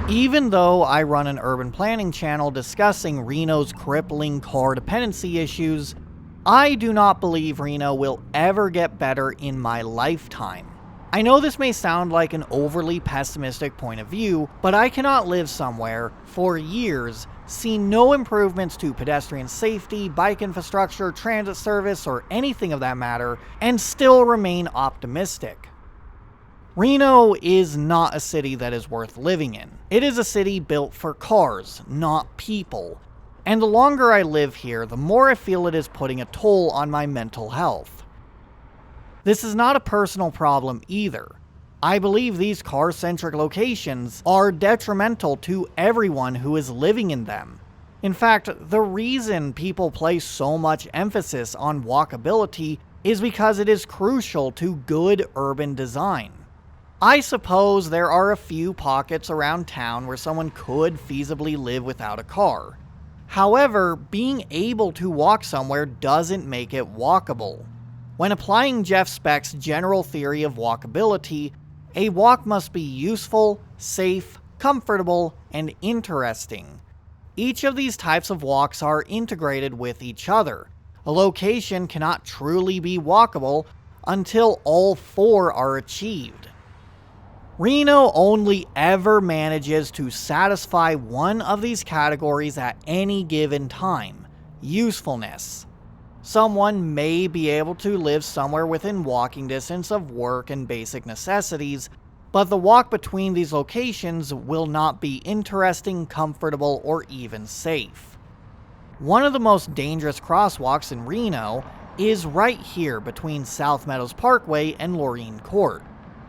Even though I run an urban planning channel discussing Reno's crippling car dependency issues, I do not believe Reno will ever get better in my lifetime. I know this may sound like an overly pessimistic point of view, but I cannot live somewhere, for years, see no improvements to pedestrian safety, bike infrastructure, transit service, or anything of that matter, and still remain optimistic. Reno is not a city that is worth living in. It is a city built for cars, not people. And the longer I live here, the more I feel it is putting a toll on my mental health. This is not a personal problem either. I believe these car-centric locations are detrimental to everyone who is living in them. In fact, the reason people place so much emphasis on walkability is because it is crucial to good urban design. I suppose there are a few pockets around town where someone could feasibly live without a car. However, being able to walk somewhere doesn't make it walkable. When applying Jeff Speck's general theory of walkability, a walk must be useful, safe, comfortable, and interesting. Each of these types of walks are integrated with each other. A location cannot truly be walkable until all four are achieved. Reno only ever manages to satisfy one of these categories at any given time: usefulness. Someone may be able to live somewhere within walking distance of work and basic necessities, but the walk between these locations will not be interesting, comfortable, or even safe. One of the most dangerous crosswalks in Reno is right here between South Meadows Parkway and Lorraine Court.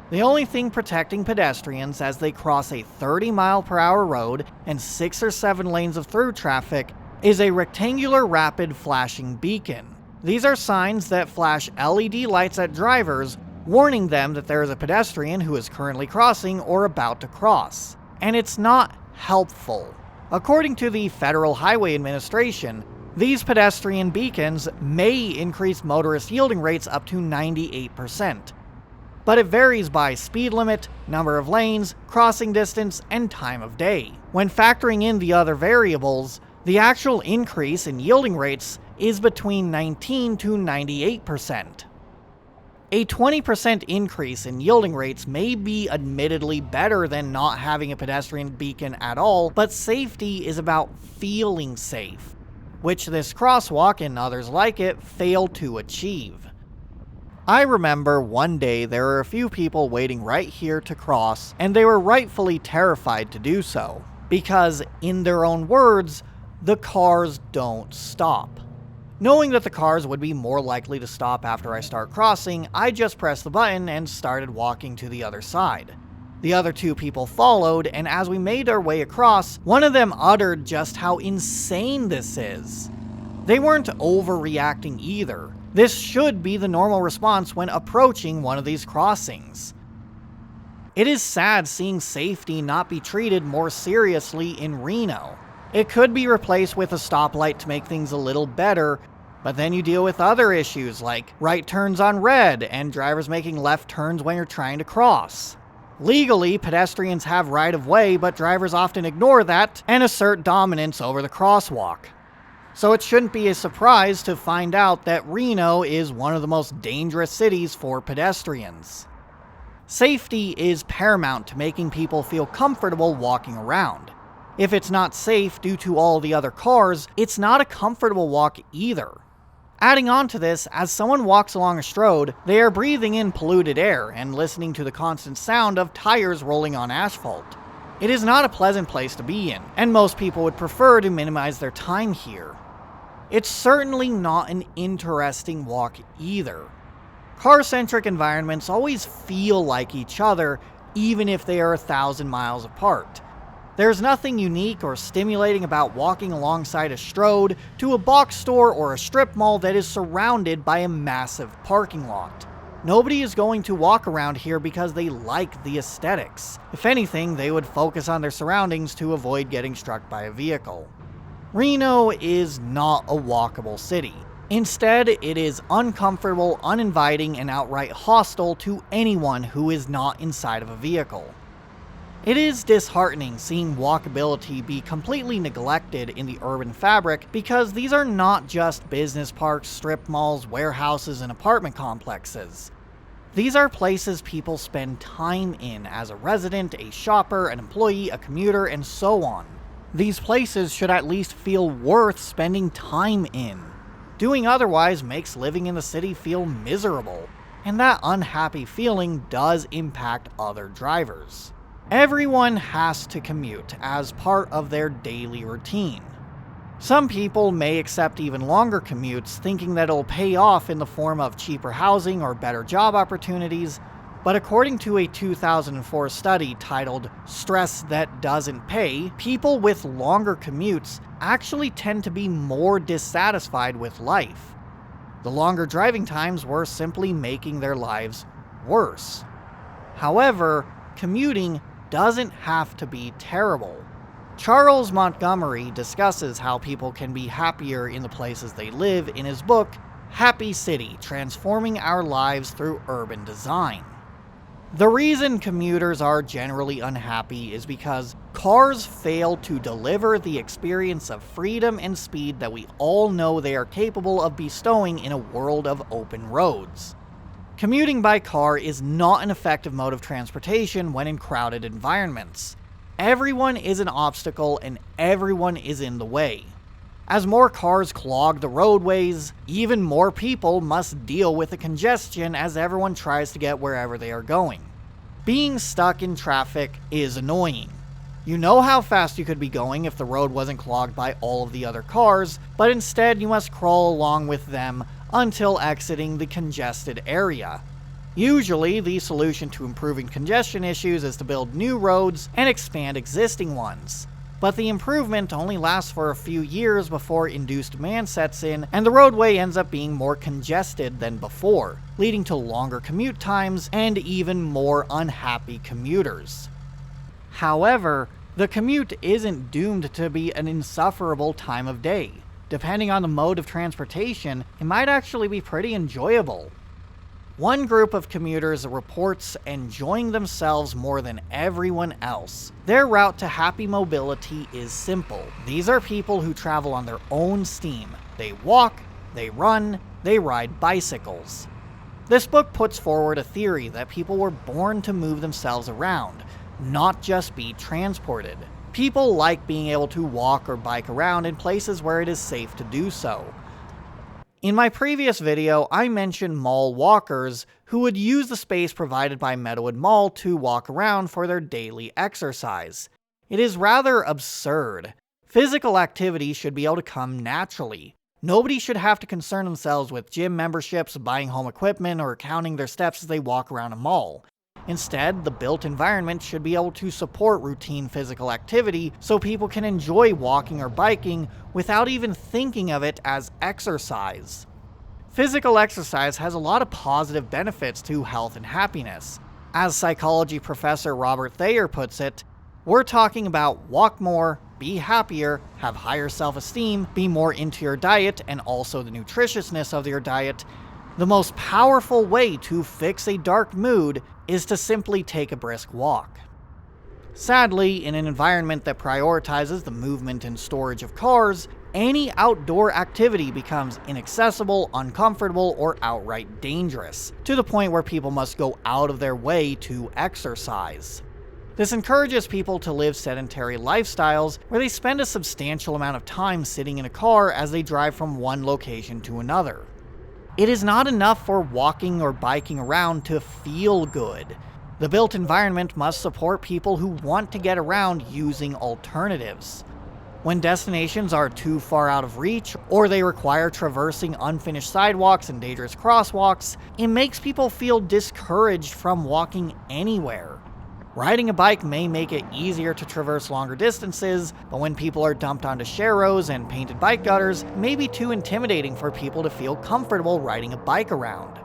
The only thing protecting pedestrians as they cross a 30-mile-per-hour road and 6 or 7 lanes of through traffic is a rectangular rapid flashing beacon. These are signs that flash LED lights at drivers, warning them that there is a pedestrian who is currently crossing or about to cross. And it's not helpful. According to the Federal Highway Administration, these pedestrian beacons may increase motorist yielding rates up to 98%. But it varies by speed limit, number of lanes, crossing distance, and time of day. When factoring in the other variables, the actual increase in yielding rates is between 19 to 98%. A 20% increase in yielding rates may be admittedly better than not having a pedestrian beacon at all, but safety is about feeling safe, which this crosswalk and others like it fail to achieve. I remember one day there were a few people waiting right here to cross, and they were rightfully terrified to do so, because, in their own words, the cars don't stop. Knowing that the cars would be more likely to stop after I start crossing, I just pressed the button and started walking to the other side. The other two people followed, and as we made our way across, one of them uttered just how insane this is. They weren't overreacting either. This should be the normal response when approaching one of these crossings. It is sad seeing safety not be treated more seriously in Reno. It could be replaced with a stoplight to make things a little better, but then you deal with other issues like right turns on red and drivers making left turns when you're trying to cross. Legally, pedestrians have right of way, but drivers often ignore that and assert dominance over the crosswalk. So it shouldn't be a surprise to find out that Reno is one of the most dangerous cities for pedestrians. Safety is paramount to making people feel comfortable walking around. If it's not safe due to all the other cars, it's not a comfortable walk either. Adding on to this, as someone walks along a strode, they are breathing in polluted air and listening to the constant sound of tires rolling on asphalt. It is not a pleasant place to be in, and most people would prefer to minimize their time here. It's certainly not an interesting walk either. Car-centric environments always feel like each other, even if they are 1,000 miles apart. There's nothing unique or stimulating about walking alongside a strode to a box store or a strip mall that is surrounded by a massive parking lot. Nobody is going to walk around here because they like the aesthetics. If anything, they would focus on their surroundings to avoid getting struck by a vehicle. Reno is not a walkable city. Instead, it is uncomfortable, uninviting, and outright hostile to anyone who is not inside of a vehicle. It is disheartening seeing walkability be completely neglected in the urban fabric because these are not just business parks, strip malls, warehouses, and apartment complexes. These are places people spend time in as a resident, a shopper, an employee, a commuter, and so on. These places should at least feel worth spending time in. Doing otherwise makes living in the city feel miserable, and that unhappy feeling does impact other drivers. Everyone has to commute as part of their daily routine. Some people may accept even longer commutes, thinking that it'll pay off in the form of cheaper housing or better job opportunities, but according to a 2004 study titled "Stress That Doesn't Pay," people with longer commutes actually tend to be more dissatisfied with life. The longer driving times were simply making their lives worse. However, commuting doesn't have to be terrible. Charles Montgomery discusses how people can be happier in the places they live in his book, Happy City: Transforming Our Lives Through Urban Design. The reason commuters are generally unhappy is because cars fail to deliver the experience of freedom and speed that we all know they are capable of bestowing in a world of open roads. Commuting by car is not an effective mode of transportation when in crowded environments. Everyone is an obstacle and everyone is in the way. As more cars clog the roadways, even more people must deal with the congestion as everyone tries to get wherever they are going. Being stuck in traffic is annoying. You know how fast you could be going if the road wasn't clogged by all of the other cars, but instead you must crawl along with them until exiting the congested area. Usually, the solution to improving congestion issues is to build new roads and expand existing ones. But the improvement only lasts for a few years before induced demand sets in and the roadway ends up being more congested than before, leading to longer commute times and even more unhappy commuters. However, the commute isn't doomed to be an insufferable time of day. Depending on the mode of transportation, it might actually be pretty enjoyable. One group of commuters reports enjoying themselves more than everyone else. Their route to happy mobility is simple. These are people who travel on their own steam. They walk, they run, they ride bicycles. This book puts forward a theory that people were born to move themselves around, not just be transported. People like being able to walk or bike around in places where it is safe to do so. In my previous video, I mentioned mall walkers who would use the space provided by Meadowood Mall to walk around for their daily exercise. It is rather absurd. Physical activity should be able to come naturally. Nobody should have to concern themselves with gym memberships, buying home equipment, or counting their steps as they walk around a mall. Instead, the built environment should be able to support routine physical activity so people can enjoy walking or biking without even thinking of it as exercise. Physical exercise has a lot of positive benefits to health and happiness. As psychology professor Robert Thayer puts it, we're talking about walk more, be happier, have higher self-esteem, be more into your diet and also the nutritiousness of your diet. The most powerful way to fix a dark mood is to simply take a brisk walk. Sadly, in an environment that prioritizes the movement and storage of cars, any outdoor activity becomes inaccessible, uncomfortable, or outright dangerous, to the point where people must go out of their way to exercise. This encourages people to live sedentary lifestyles where they spend a substantial amount of time sitting in a car as they drive from one location to another. It is not enough for walking or biking around to feel good. The built environment must support people who want to get around using alternatives. When destinations are too far out of reach, or they require traversing unfinished sidewalks and dangerous crosswalks, it makes people feel discouraged from walking anywhere. Riding a bike may make it easier to traverse longer distances, but when people are dumped onto sharrows and painted bike gutters, it may be too intimidating for people to feel comfortable riding a bike around.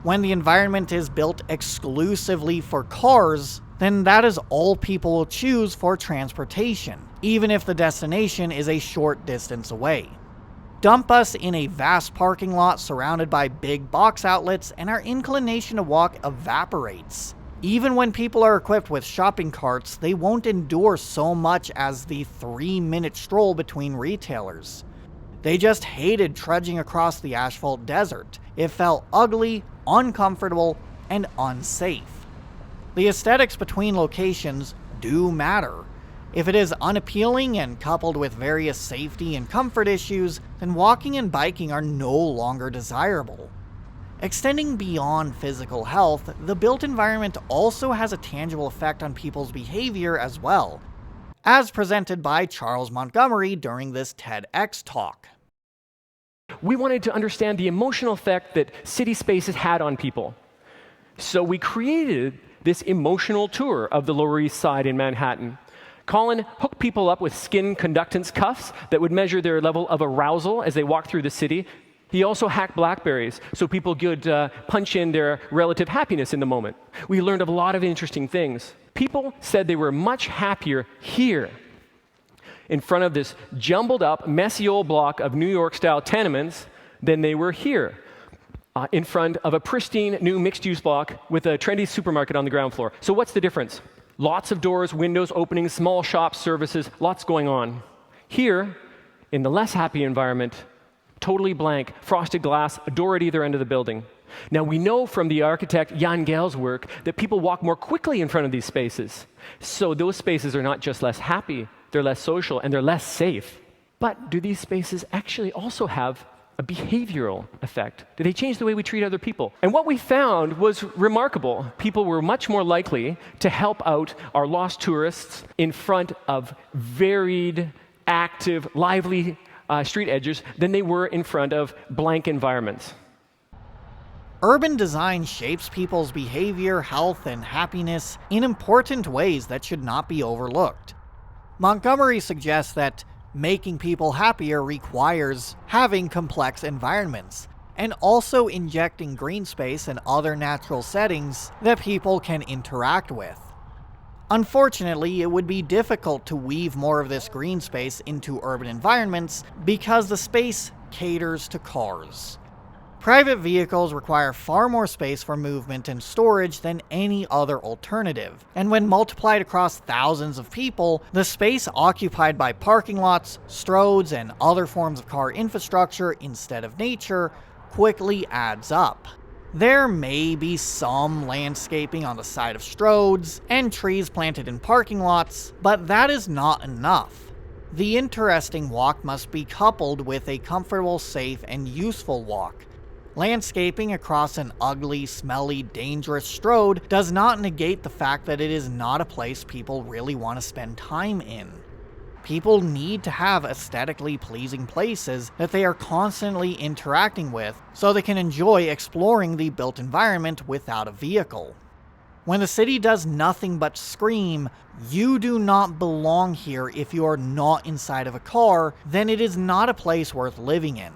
When the environment is built exclusively for cars, then that is all people will choose for transportation, even if the destination is a short distance away. Dump us in a vast parking lot surrounded by big box outlets and our inclination to walk evaporates. Even when people are equipped with shopping carts, they won't endure so much as the 3-minute stroll between retailers. They just hated trudging across the asphalt desert. It felt ugly, uncomfortable, and unsafe. The aesthetics between locations do matter. If it is unappealing and coupled with various safety and comfort issues, then walking and biking are no longer desirable. Extending beyond physical health, the built environment also has a tangible effect on people's behavior as well, as presented by Charles Montgomery during this TEDx talk. We wanted to understand the emotional effect that city spaces had on people. So we created this emotional tour of the Lower East Side in Manhattan. Colin hooked people up with skin conductance cuffs that would measure their level of arousal as they walked through the city. He also hacked BlackBerries so people could punch in their relative happiness in the moment. We learned a lot of interesting things. People said they were much happier here, in front of this jumbled up, messy old block of New York-style tenements, than they were here, in front of a pristine new mixed-use block with a trendy supermarket on the ground floor. So what's the difference? Lots of doors, windows, openings, small shops, services, lots going on. Here, in the less happy environment, totally blank, frosted glass, a door at either end of the building. Now, we know from the architect Jan Gehl's work that people walk more quickly in front of these spaces. So those spaces are not just less happy, they're less social, and they're less safe. But do these spaces actually also have a behavioral effect? Do they change the way we treat other people? And what we found was remarkable. People were much more likely to help out our lost tourists in front of varied, active, lively street edges than they were in front of blank environments. Urban design shapes people's behavior, health, and happiness in important ways that should not be overlooked. Montgomery suggests that making people happier requires having complex environments, and also injecting green space and other natural settings that people can interact with. Unfortunately, it would be difficult to weave more of this green space into urban environments because the space caters to cars. Private vehicles require far more space for movement and storage than any other alternative, and when multiplied across thousands of people, the space occupied by parking lots, stroads, and other forms of car infrastructure instead of nature quickly adds up. There may be some landscaping on the side of stroads and trees planted in parking lots, but that is not enough. The interesting walk must be coupled with a comfortable, safe, and useful walk. Landscaping across an ugly, smelly, dangerous stroad does not negate the fact that it is not a place people really want to spend time in. People need to have aesthetically pleasing places that they are constantly interacting with so they can enjoy exploring the built environment without a vehicle. When the city does nothing but scream, "You do not belong here if you are not inside of a car," then it is not a place worth living in.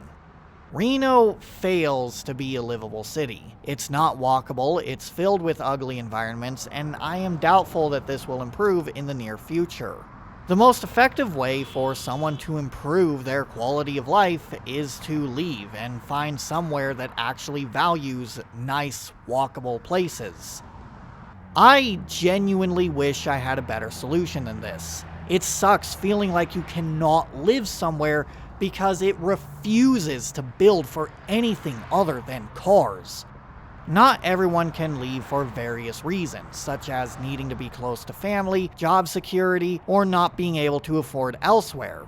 Reno fails to be a livable city. It's not walkable, it's filled with ugly environments, and I am doubtful that this will improve in the near future. The most effective way for someone to improve their quality of life is to leave and find somewhere that actually values nice, walkable places. I genuinely wish I had a better solution than this. It sucks feeling like you cannot live somewhere because it refuses to build for anything other than cars. Not everyone can leave for various reasons, such as needing to be close to family, job security, or not being able to afford elsewhere.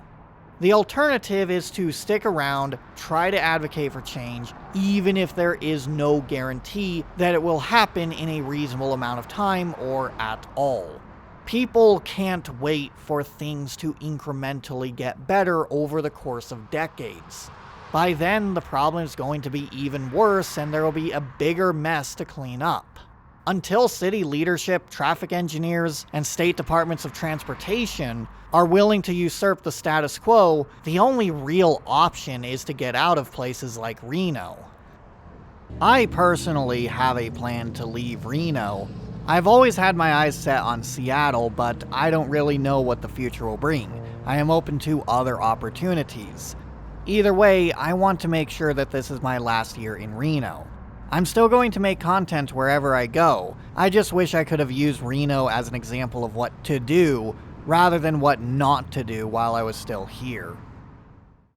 The alternative is to stick around, try to advocate for change, even if there is no guarantee that it will happen in a reasonable amount of time or at all. People can't wait for things to incrementally get better over the course of decades. By then, the problem is going to be even worse and there will be a bigger mess to clean up. Until city leadership, traffic engineers, and state departments of transportation are willing to usurp the status quo, the only real option is to get out of places like Reno. I personally have a plan to leave Reno. I've always had my eyes set on Seattle, but I don't really know what the future will bring. I am open to other opportunities. Either way, I want to make sure that this is my last year in Reno. I'm still going to make content wherever I go. I just wish I could have used Reno as an example of what to do rather than what not to do while I was still here.